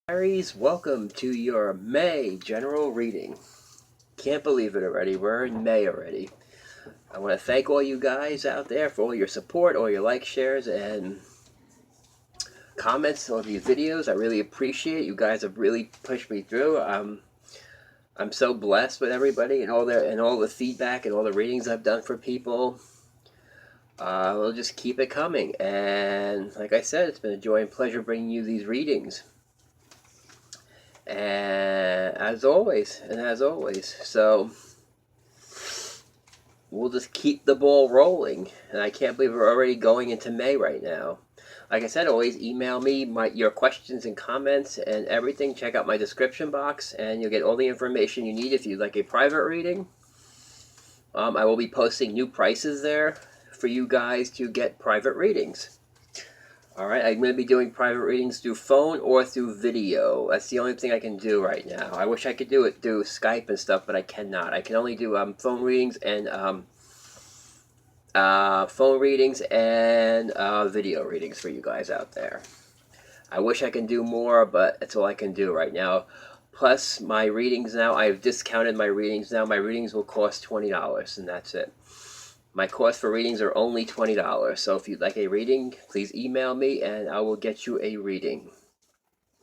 Aries, welcome to your May general reading. Can't believe it already. We're in May already. I want to thank all you guys out there for all your support, all your likes, shares, and comments on these videos. I really appreciate it. You guys have really pushed me through. I'm so blessed with everybody and all the feedback and all the readings I've done for people. We'll just keep it coming. And like I said, it's been a joy and pleasure bringing you these readings. And as always, so we'll just keep the ball rolling. And I can't believe we're already going into May right now. Like I said, always email me your questions and comments and everything. Check out my description box and you'll get all the information you need if you'd like a private reading. I will be posting new prices there for you guys to get private readings. Alright, I'm going to be doing private readings through phone or through video. That's the only thing I can do right now. I wish I could do it through Skype and stuff, but I cannot. I can only do phone readings and video readings for you guys out there. I wish I can do more, but that's all I can do right now. Plus, my readings now, I've discounted my readings now. My readings will cost $20, and that's it. My cost for readings are only $20, so if you'd like a reading, please email me and I will get you a reading.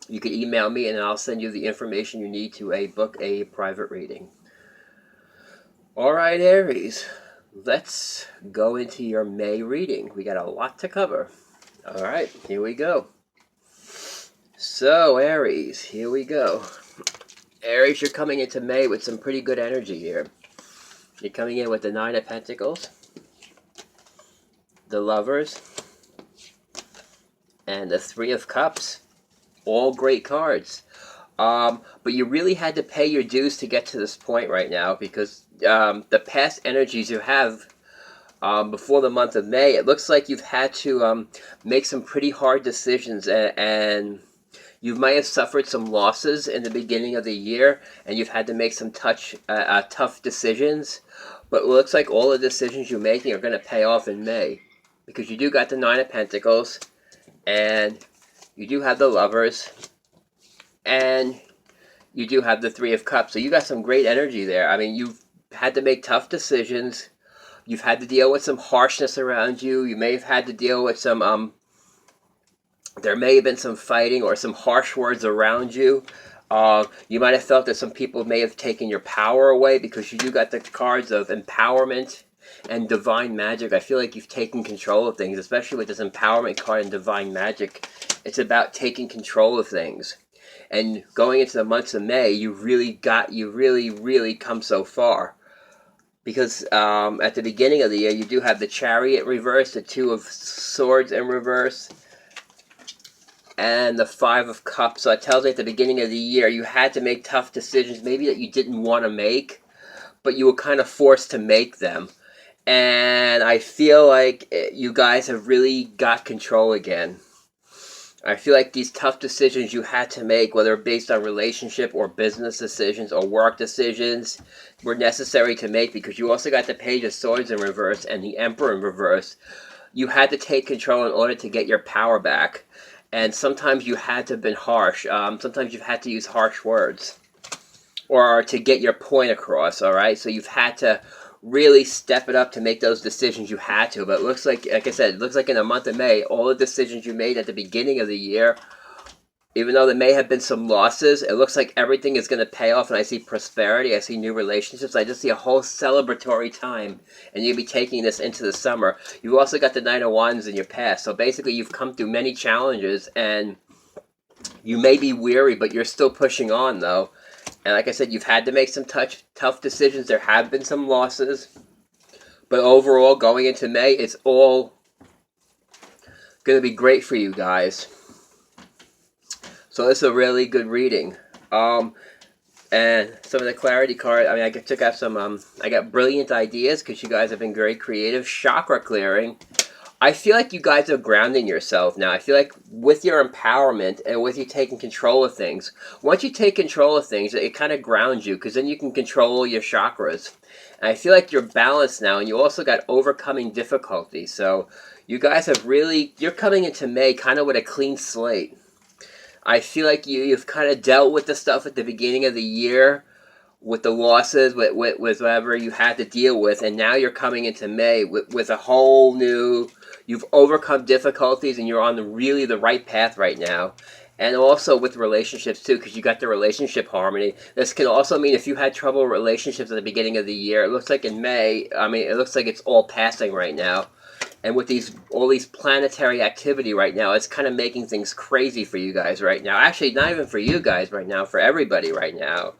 You can email me and I'll send you the information you need to book a private reading. Alright, Aries, let's go into your May reading. We got a lot to cover. Alright, here we go. So, Aries, here we go. Aries, you're coming into May with some pretty good energy here. You're coming in with the Nine of Pentacles, the Lovers, and the Three of Cups. All great cards. But you really had to pay your dues to get to this point right now because the past energies you have before the month of May, it looks like you've had to make some pretty hard decisions and you might have suffered some losses in the beginning of the year and you've had to make some tough decisions. But it looks like all the decisions you're making are going to pay off in May. Because you do got the Nine of Pentacles, and you do have the Lovers, and you do have the Three of Cups. So you got some great energy there. I mean, you've had to make tough decisions. You've had to deal with some harshness around you. You may have had to deal with some, there may have been some fighting or some harsh words around you. You might have felt that some people may have taken your power away because you do got the cards of empowerment and divine magic. I feel like you've taken control of things, especially with this empowerment card and divine magic. It's about taking control of things. And going into the months of May, you really come so far. Because at the beginning of the year, you do have the Chariot reverse, the Two of Swords in reverse, and the Five of Cups. So it tells me at the beginning of the year, you had to make tough decisions, maybe that you didn't want to make, but you were kind of forced to make them. And I feel like you guys have really got control again. I feel like these tough decisions you had to make, whether based on relationship or business decisions or work decisions, were necessary to make because you also got the Page of Swords in reverse and the Emperor in reverse. You had to take control in order to get your power back. And sometimes you had to have been harsh. Sometimes you've had to use harsh words or to get your point across, all right? So you've had to really step it up to make those decisions you had to. But it looks like I said, it looks like in the month of May, all the decisions you made at the beginning of the year, even though there may have been some losses, it looks like everything is going to pay off. And I see prosperity, I see new relationships, I just see a whole celebratory time. And you'll be taking this into the summer. You've also got the Knight of Wands in your past. So basically you've come through many challenges and you may be weary, but you're still pushing on though. And like I said, you've had to make some tough decisions. There have been some losses. But overall, going into May, it's all going to be great for you guys. So this is a really good reading. And some of the clarity card, I mean, I took out some, I got brilliant ideas because you guys have been very creative. Chakra clearing. I feel like you guys are grounding yourself now. I feel like with your empowerment and with you taking control of things, once you take control of things, it kind of grounds you because then you can control your chakras. And I feel like you're balanced now and you also got overcoming difficulty. So you guys have really, you're coming into May kind of with a clean slate. I feel like you've kind of dealt with the stuff at the beginning of the year, with the losses, with whatever you had to deal with, and now you're coming into May with a whole new. You've overcome difficulties, and you're on really the right path right now. And also with relationships too, because you got the relationship harmony. This can also mean if you had trouble with relationships at the beginning of the year, it looks like in May. I mean, it looks like it's all passing right now. And with all these planetary activity right now, it's kind of making things crazy for you guys right now. Actually, not even for you guys right now, for everybody right now.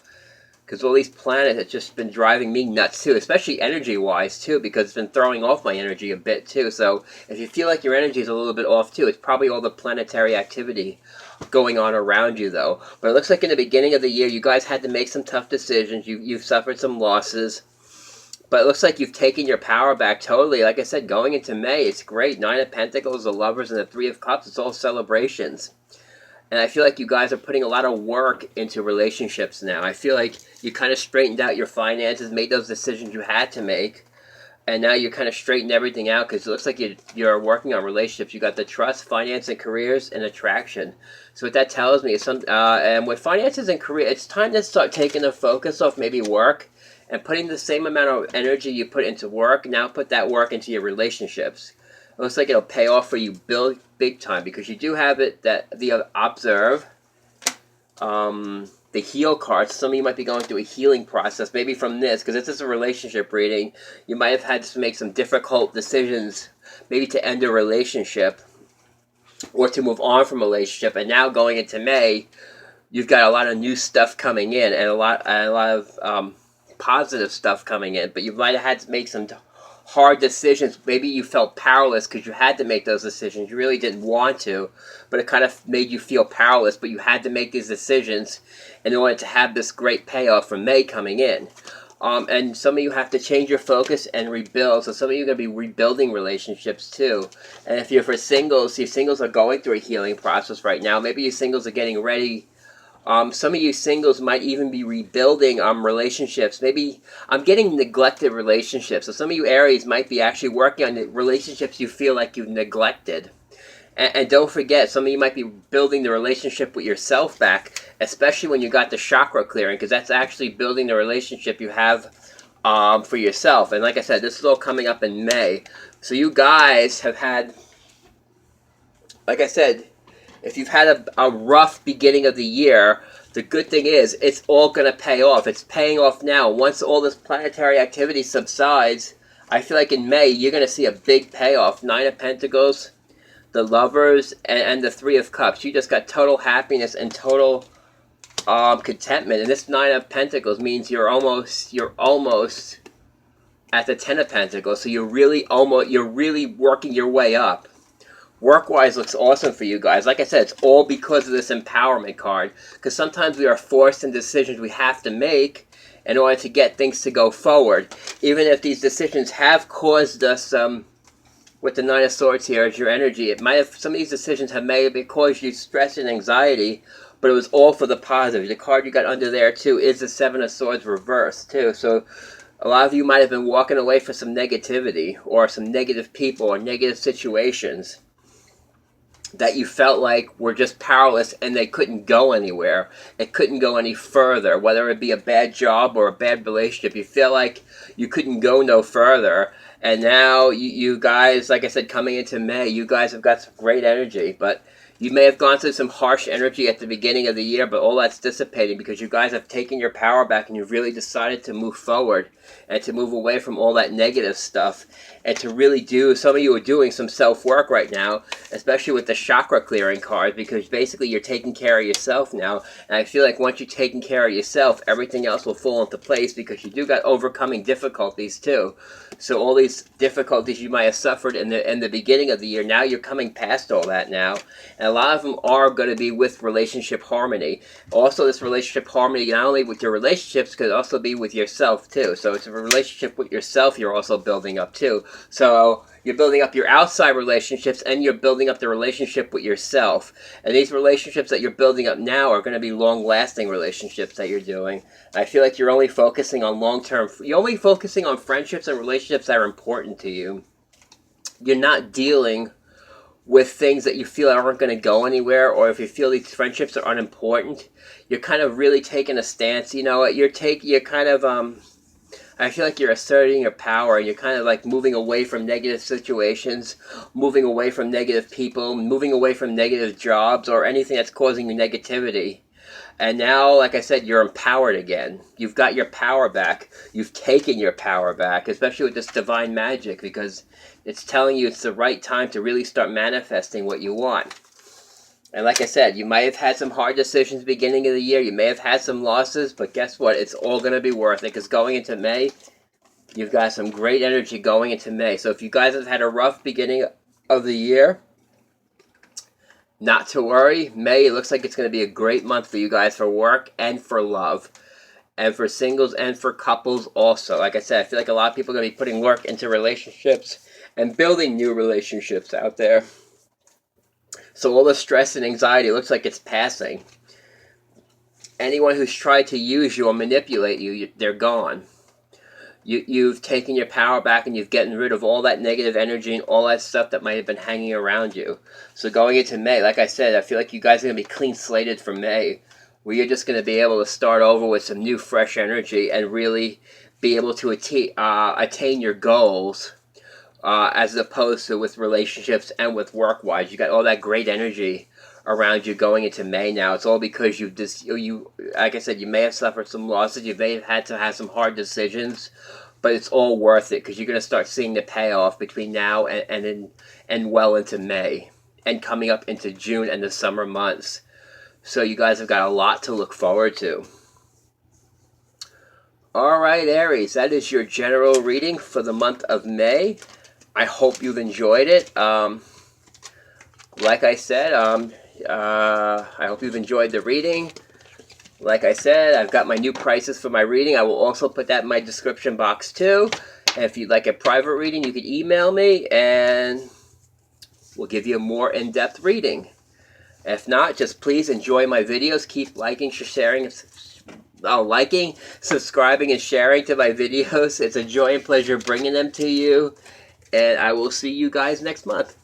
Because all these planets, it's just been driving me nuts too, especially energy-wise too, because it's been throwing off my energy a bit too. So if you feel like your energy is a little bit off too, it's probably all the planetary activity going on around you though. But it looks like in the beginning of the year, you guys had to make some tough decisions. You've suffered some losses. But it looks like you've taken your power back totally. Like I said, going into May, it's great. Nine of Pentacles, the Lovers, and the Three of Cups, it's all celebrations. And I feel like you guys are putting a lot of work into relationships now. I feel like you kind of straightened out your finances, made those decisions you had to make. And now you kind of straightened everything out because it looks like you're working on relationships. You got the trust, finance, and careers, and attraction. So what that tells me is and with finances and career, it's time to start taking the focus off maybe work and putting the same amount of energy you put into work, now put that work into your relationships. It looks like it'll pay off for you big time because you do have it that the observe, the heal card. Some of you might be going through a healing process, maybe from this, because this is a relationship reading. You might have had to make some difficult decisions, maybe to end a relationship or to move on from a relationship. And now going into May, you've got a lot of new stuff coming in and a lot of positive stuff coming in, but you might have had to make some hard decisions. Maybe you felt powerless because you had to make those decisions. You really didn't want to, but it kind of made you feel powerless, but you had to make these decisions in order to have this great payoff from May coming in. And some of you have to change your focus and rebuild. So some of you are going to be rebuilding relationships too. And if you're for singles, your singles are going through a healing process right now. Maybe your singles are getting ready. Some of you singles might even be rebuilding relationships. Maybe I'm getting neglected relationships. So some of you Aries might be actually working on the relationships you feel like you've neglected. And don't forget, some of you might be building the relationship with yourself back, especially when you got the chakra clearing, because that's actually building the relationship you have for yourself. And like I said, this is all coming up in May. So you guys have had, like I said, if you've had a rough beginning of the year, the good thing is it's all going to pay off. It's paying off now. Once all this planetary activity subsides, I feel like in May you're going to see a big payoff. Nine of Pentacles, the Lovers, and the Three of Cups. You just got total happiness and total contentment. And this Nine of Pentacles means you're almost at the Ten of Pentacles. So you're really working your way up. Work-wise looks awesome for you guys. Like I said, it's all because of this empowerment card. Because sometimes we are forced in decisions we have to make in order to get things to go forward. Even if these decisions have caused us, with the Nine of Swords here as your energy, some of these decisions may have caused you stress and anxiety, but it was all for the positive. The card you got under there too is the Seven of Swords reversed too. So a lot of you might have been walking away from some negativity or some negative people or negative situations that you felt like were just powerless and they couldn't go anywhere. It couldn't go any further, whether it be a bad job or a bad relationship. You feel like you couldn't go no further. And now you guys, like I said, coming into May, you guys have got some great energy. But you may have gone through some harsh energy at the beginning of the year, but all that's dissipating because you guys have taken your power back and you've really decided to move forward and to move away from all that negative stuff and to really do, some of you are doing some self-work right now, especially with the chakra clearing card, because basically you're taking care of yourself now. And I feel like once you're taking care of yourself, everything else will fall into place because you do got overcoming difficulties too. So all these difficulties you might have suffered in the beginning of the year, now you're coming past all that now. And a lot of them are going to be with relationship harmony. Also, this relationship harmony, not only with your relationships, could also be with yourself too. So it's a relationship with yourself you're also building up too. So you're building up your outside relationships and you're building up the relationship with yourself. And these relationships that you're building up now are going to be long-lasting relationships that you're doing. I feel like you're only focusing on you're only focusing on friendships and relationships that are important to you. You're not dealing with things that you feel aren't going to go anywhere, or if you feel these friendships are unimportant, you're kind of really taking a stance. You know, you're kind of I feel like you're asserting your power, and you're kind of like moving away from negative situations, moving away from negative people, moving away from negative jobs or anything that's causing you negativity. And now, like I said, you're empowered again. You've got your power back. You've taken your power back, especially with this divine magic, because it's telling you it's the right time to really start manifesting what you want. And like I said, you might have had some hard decisions beginning of the year. You may have had some losses, but guess what? It's all going to be worth it, because going into May, you've got some great energy going into May. So if you guys have had a rough beginning of the year, not to worry. May, it looks like it's going to be a great month for you guys for work and for love. And for singles and for couples also. Like I said, I feel like a lot of people are going to be putting work into relationships and building new relationships out there. So all the stress and anxiety looks like it's passing. Anyone who's tried to use you or manipulate you, they're gone. You've taken your power back, and you've gotten rid of all that negative energy and all that stuff that might have been hanging around you. So going into May, like I said, I feel like you guys are going to be clean slated for May, where you're just going to be able to start over with some new fresh energy and really be able to attain your goals, as opposed to with relationships and with work-wise. You got all that great energy around you going into May now. It's all because you like I said, you may have suffered some losses, you may have had to have some hard decisions, but it's all worth it, because you're going to start seeing the payoff between now and well into May, and coming up into June and the summer months. So you guys have got a lot to look forward to. Alright, Aries, that is your general reading for the month of May. I hope you've enjoyed it. Like I said, I hope you've enjoyed the reading. Like I said, I've got my new prices for my reading. I will also put that in my description box too. And if you'd like a private reading, you can email me and we'll give you a more in-depth reading. If not, just please enjoy my videos. Keep liking, sharing, subscribing, and sharing to my videos. It's a joy and pleasure bringing them to you. And I will see you guys next month.